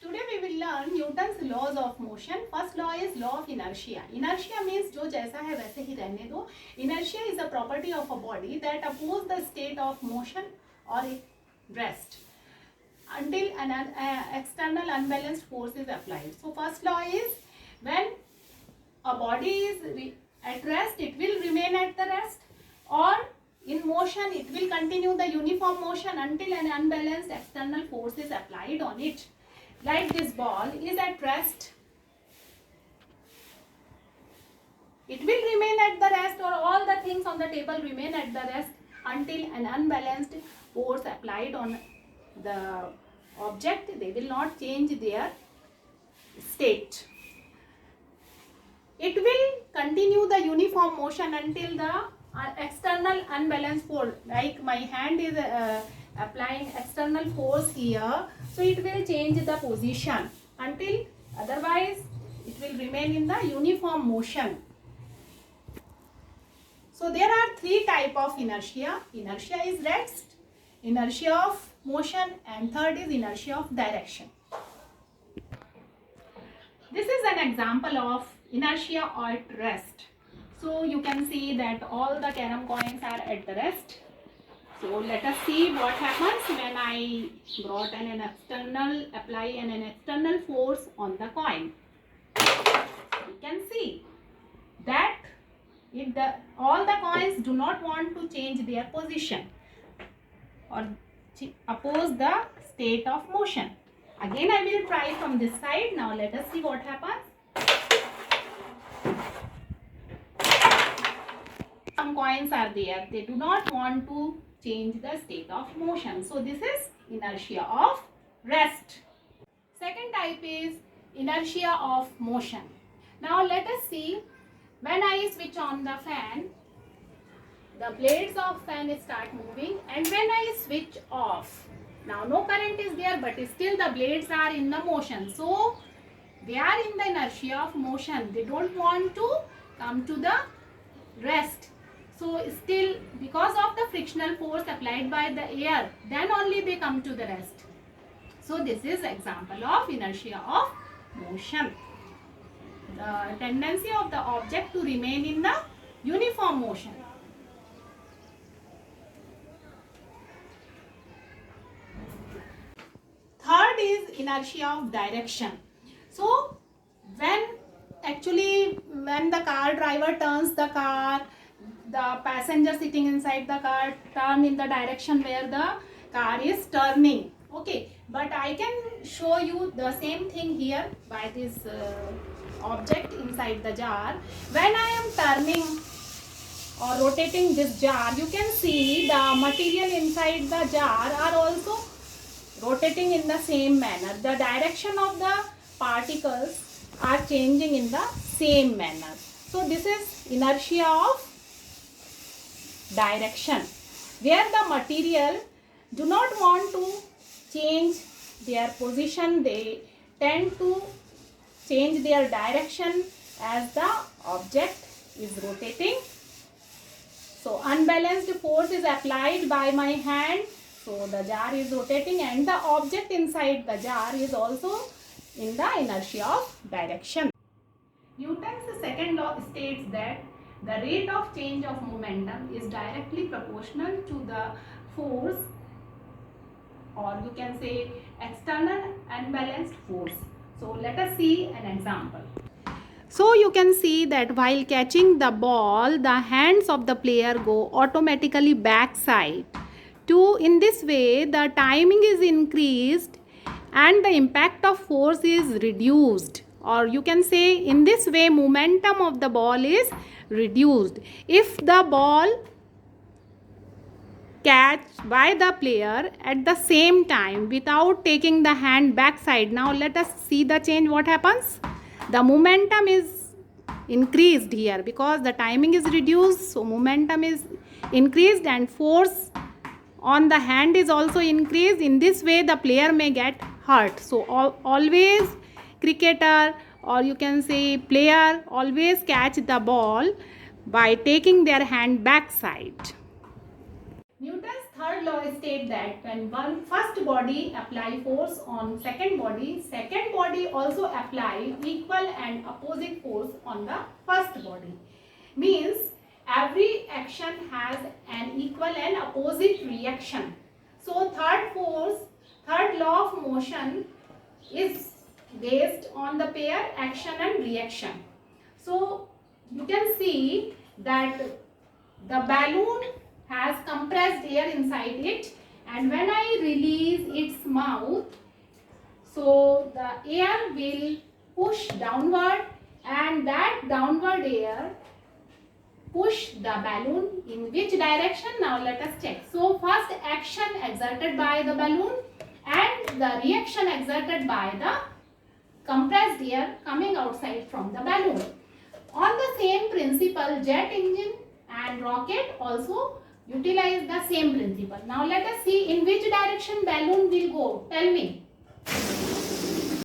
Today we will learn Newton's laws of motion. First law is law of inertia. Inertia means जो जैसा है वैसे ही रहने दो. Inertia is a property of a body that opposes the state of motion or rest until an external unbalanced force is applied. So first law is when a body is at rest, it will remain at the rest, or in motion, it will continue the uniform motion until an unbalanced external force is applied on it. Like this ball is at rest, it will remain at the rest, or all the things on the table remain at the rest until an unbalanced force applied on the object. They will not change their state. It will continue the uniform motion until the external unbalanced force, like my hand is applying external force here, so it will change the position until, otherwise it will remain in the uniform motion. So there are three type of inertia. Inertia is rest, inertia of motion, and third is inertia of direction. This is an example of inertia at rest. So you can see that all the carom coins are at the rest. So let us see what happens when I brought apply an external force on the coin. You can see that if all the coins do not want to change their position or oppose the state of motion. Again I will try from this side. Now let us see what happens. Some coins are there, they do not want to change the state of motion. So this is inertia of rest. Second type is inertia of motion. Now let us see, when I switch on the fan, the blades of fan start moving, and when I switch off, now no current is there, but still the blades are in the motion. So they are in the inertia of motion. They don't want to come to the rest. So still, because of the frictional force applied by the air, then only they come to the rest. So this is example of inertia of motion. The tendency of the object to remain in the uniform motion. Third is inertia of direction. So when the car driver turns the car, the passenger sitting inside the car turn in the direction where the car is turning. Okay, but I can show you the same thing here by this object inside the jar. When I am turning or rotating this jar, you can see the material inside the jar are also rotating in the same manner. The direction of the particles are changing in the same manner. So this is inertia of direction, where the material do not want to change their position. They tend to change their direction as the object is rotating. So unbalanced force is applied by my hand, so the jar is rotating, and the object inside the jar is also in the inertia of direction. Newton's second law states that the rate of change of momentum is directly proportional to the force, or you can say external unbalanced force. So let us see an example. So you can see that while catching the ball, the hands of the player go automatically backside. In this way, the timing is increased and the impact of force is reduced, or you can say in this way momentum of the ball is reduced. If the ball catched by the player at the same time without taking the hand backside, now let us see the change. What happens? The momentum is increased here because the timing is reduced, so momentum is increased and force on the hand is also increased. In this way the player may get hurt. So always cricketer, or you can say player, always catch the ball by taking their hand backside. Newton's third law states that when one first body apply force on second body also apply equal and opposite force on the first body. Means every action has an equal and opposite reaction. So third law of motion is based on the pair action and reaction. So you can see that the balloon has compressed air inside it, and when I release its mouth, so the air will push downward, and that downward air push the balloon in which direction? Now let us check. So first action exerted by the balloon and the reaction exerted by the compressed air coming outside from the balloon. On the same principle, jet engine and rocket also utilize the same principle. Now let us see in which direction balloon will go. Tell me.